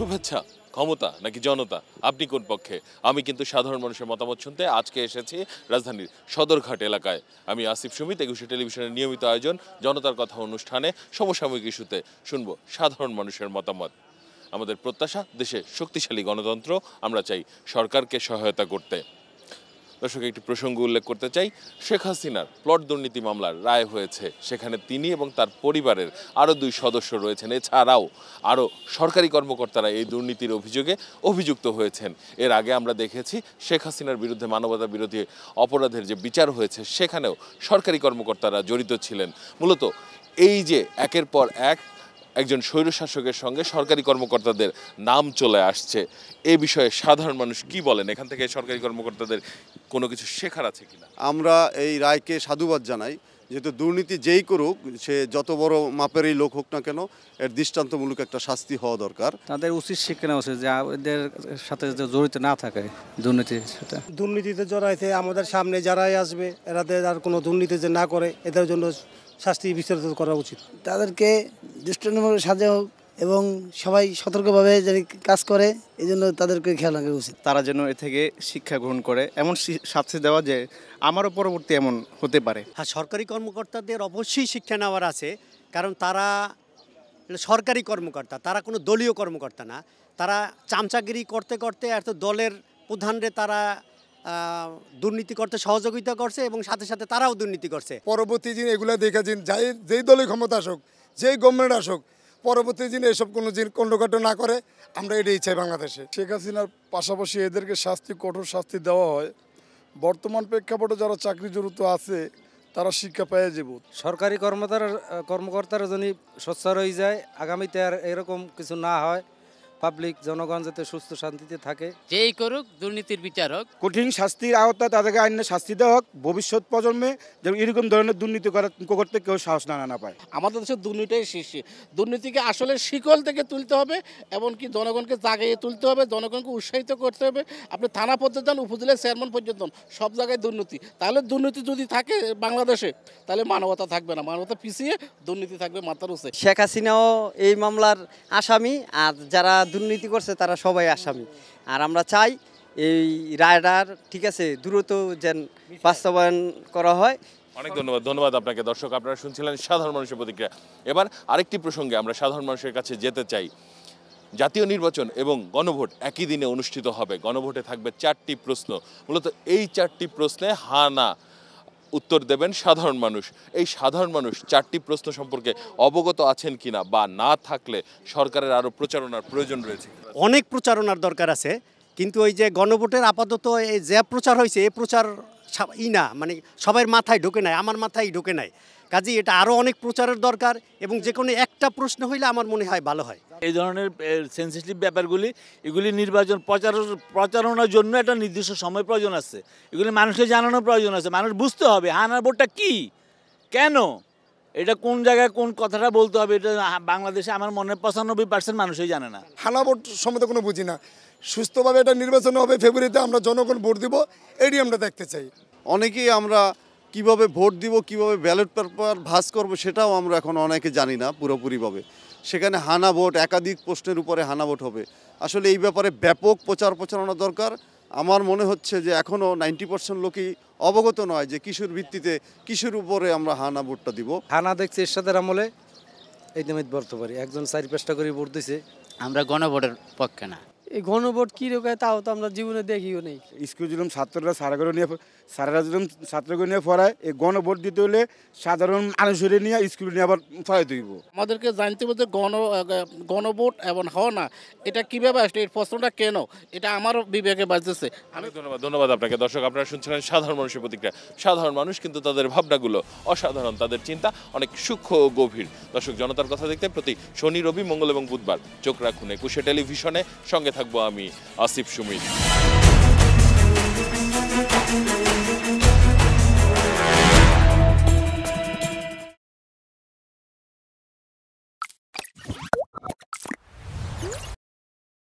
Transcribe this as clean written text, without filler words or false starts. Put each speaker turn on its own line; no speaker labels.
শুভেচ্ছা, ক্ষমতা নাকি জনতা, আপনি কোন পক্ষে? আমি কিন্তু সাধারণ মানুষের মতামত শুনতে আজকে এসেছি রাজধানীর সদরঘাট এলাকায়। আমি আসিফ সুমিত, একুশে টেলিভিশনের নিয়মিত আয়োজন জনতার কথা অনুষ্ঠানে সমসাময়িক ইস্যুতে শুনবো সাধারণ মানুষের মতামত। আমাদের প্রত্যাশা দেশে শক্তিশালী গণতন্ত্র, আমরা চাই সরকারকে সহায়তা করতে। দর্শক, একটি প্রসঙ্গ উল্লেখ করতে চাই, শেখ হাসিনার প্লট দুর্নীতি মামলার রায় হয়েছে, সেখানে তিনি এবং তার পরিবারের আরও 2 সদস্য রয়েছেন। এছাড়াও আরও সরকারি কর্মকর্তারা এই দুর্নীতির অভিযোগে অভিযুক্ত হয়েছেন। এর আগে আমরা দেখেছি শেখ হাসিনার বিরুদ্ধে মানবতা বিরোধী অপরাধের যে বিচার হয়েছে সেখানেও সরকারি কর্মকর্তারা জড়িত ছিলেন। মূলত এই যে একের পর একজন স্বৈরশাসকের সঙ্গে সরকারি কর্মকর্তাদের নাম চলে আসছে, এ বিষয়ে সাধারণ মানুষ কি বলেন? এখান থেকে সরকারি কর্মকর্তাদের কোনো কিছু শেখার আছে কিনা?
আমরা এই রায়কে সাধুবাদ জানাই, যেহেতু দুর্নীতি যেই করুক, সে যত বড় মাপেরই লোক হোক না কেন, এর দৃষ্টান্তমূলক একটা শাস্তি হওয়া দরকার।
তাদের উচিত শিক্ষা নেওয়া উচিত যে এদের সাথে জড়িত না থাকে দুর্নীতির সাথে।
দুর্নীতিতে জড়াইতে আমাদের সামনে যারাই আসবে এরাদের আর কোনো দুর্নীতি যে না করে, এদের জন্য শাস্তি বিস্তারিত করা উচিত।
তাদেরকে দৃষ্টান্তমূলক সাজা হোক এবং সবাই সতর্কভাবে যদি কাজ করে, এই জন্য তাদেরকে খেয়াল রাখা উচিত।
তারা যেন এ থেকে শিক্ষা গ্রহণ করে, এমন শাস্তি দেওয়া যে আমারও পরবর্তী এমন হতে পারে।
হ্যাঁ, সরকারি কর্মকর্তাদের অবশ্যই শিক্ষা নেওয়ার আছে, কারণ তারা সরকারি কর্মকর্তা, তারা কোনো দলীয় কর্মকর্তা না। তারা চামচাগিরি করতে করতে এত দলের প্রধানরে তারা দুর্নীতি করতে সহযোগিতা করছে এবং সাথে সাথে তারাও দুর্নীতি করছে।
পরবর্তী দিন এগুলো দেখেছেন, যেই দলই ক্ষমতা আসুক, যেই গভর্নমেন্ট আসুক, পরবর্তী দিনে এসব কোনো কণ্ডকাণ্ড না করে, আমরা এটাই চাই বাংলাদেশে। শেখ হাসিনার পাশাপাশি এদেরকে কঠোর শাস্তি দেওয়া হয়। বর্তমান প্রেক্ষাপটে যারা চাকরি জড়িত আছে তারা শিক্ষা পেয়ে যাব।
সরকারি কর্মকর্তারা যদি সোচ্চার হয়ে যায়, আগামীতে আর এরকম কিছু না হয়, পাবলিক জনগণ যাতে সুস্থ শান্তিতে থাকে।
যেই করুক দুর্নীতির বিচার হোক,
কঠিন শাস্তির আওতায় তাদেরকে আইনের শাস্তি দেওয়া হোক। ভবিষ্যৎ প্রজন্মে যেন এরকম ধরনের দুর্নীতি করতে কেউ সাহস না পায়।
আমাদের দেশে দুর্নীতিটাই শীর্ষে। দুর্নীতিকে আসলে শিকল থেকে তুলতে হবে, এমনকি জনগণকে জাগিয়ে তুলতে হবে, জনগণকে উৎসাহিত করতে হবে। আপনি থানা পর্যন্ত, উপজেলার চেয়ারম্যান পর্যন্ত সব জায়গায় দুর্নীতি। তাহলে দুর্নীতি যদি থাকে বাংলাদেশে, তাহলে মানবতা থাকবে না, মানবতা পিছিয়ে দুর্নীতি থাকবে মাথার উপরে।
শেখ হাসিনাও এই মামলার আসামি, আর যারা দুর্নীতি করছে তারা সবাই আসামি। আর আমরা চাই এই রায়টার ঠিক আছে দ্রুত যেন বাস্তবায়ন করা হয়।
অনেক ধন্যবাদ আপনাকে। দর্শক, আপনারা শুনছিলেন সাধারণ মানুষের প্রতিক্রিয়া। এবার আরেকটি প্রসঙ্গে আমরা সাধারণ মানুষের কাছে যেতে চাই। জাতীয় নির্বাচন এবং গণভোট একই দিনে অনুষ্ঠিত হবে। গণভোটে থাকবে 4টি প্রশ্ন। মূলত এই 4টি প্রশ্নে হ্যাঁ না উত্তর দেবেন সাধারণ মানুষ। এই সাধারণ মানুষ 4টি প্রশ্ন সম্পর্কে অবগত আছেন কিনা, বা না থাকলে সরকারের আরও প্রচারণার প্রয়োজন রয়েছে?
অনেক প্রচারণার দরকার আছে, কিন্তু ওই যে গণভোটের আপাতত এই যে প্রচার হয়েছে, এই প্রচার না, মানে সবার মাথায় ঢোকে নাই, আমার মাথায় ঢোকে নাই। কাজেই এটা আরও অনেক প্রচারের দরকার, এবং যে কোনো একটা প্রশ্ন হইলে আমার মনে হয় ভালো হয়।
এই ধরনের সেন্সিটিভ ব্যাপারগুলি, এগুলি নির্বাচন প্রচারণার জন্য একটা নির্দিষ্ট সময় প্রয়োজন আছে। এগুলি মানুষকে জানানোর প্রয়োজন আছে। মানুষ বুঝতে হবে হানা ভোটটা কী, কেন, এটা কোন জায়গায় কোন কথাটা বলতে হবে। এটা বাংলাদেশে আমার মনে হয় 95% মানুষই জানে না।
হানা ভোট সম্বন্ধে কোনো বুঝি না। সুস্থভাবে এটা নির্বাচন হবে ফেব্রুয়ারিতে, আমরা জনগণ ভোট দিব, এটাই আমরা দেখতে চাই।
অনেকেই আমরা কিভাবে ভোট দিব, কিভাবে ব্যালট পেপার ভাঁজ করব, সেটাও আমরা এখন অনেকে জানি না পুরোপুরিভাবে। সেখানে হানা ভোট, একাধিক প্রশ্নের উপরে হানা ভোট হবে। আসলে এই ব্যাপারে ব্যাপক প্রচারণা দরকার। আমার মনে হচ্ছে যে এখনও 90% লোকই অবগত নয় যে কিসের ভিত্তিতে, কিসের উপরে আমরা হানা ভোটটা দিব।
হানা দেখছি এরশাদের আমলে, এই দামে বলতে পারি একজন 4-5টা করে ভোট দিছে।
আমরা গণভোটের পক্ষে না।
এই গণভোট কী রকম তাও তো আমরা জীবনে দেখিও নেই।
স্কুল যেরকম ছাত্ররা স্যারেরা যেরকম ছাত্রকে নিয়ে পড়ায়, এই গণভোট দিতে হলে সাধারণ মানুষের নিয়ে স্কুলে নিয়ে আবার পড়াই দিব।
আমাদেরকে জানতে হবে যে গণভোট এবং হওয়া না, এটা কীভাবে আসলে, এই প্রশ্নটা কেন, এটা আমারও বিবেকে বাজতেছে।
ধন্যবাদ আপনাকে। দর্শক, আপনারা শুনছিলেন সাধারণ মানুষের প্রতিক্রিয়া। সাধারণ মানুষ কিন্তু তাদের ভাবনাগুলো অসাধারণ, তাদের চিন্তা অনেক সূক্ষ্ম ও গভীর। দর্শক, জনতার কথা দেখতে প্রতি শনি, রবি, মঙ্গল এবং বুধবার চোখ রাখুন একুশে টেলিভিশনে। সঙ্গে থাকবো আমি আসিফ সুমিত।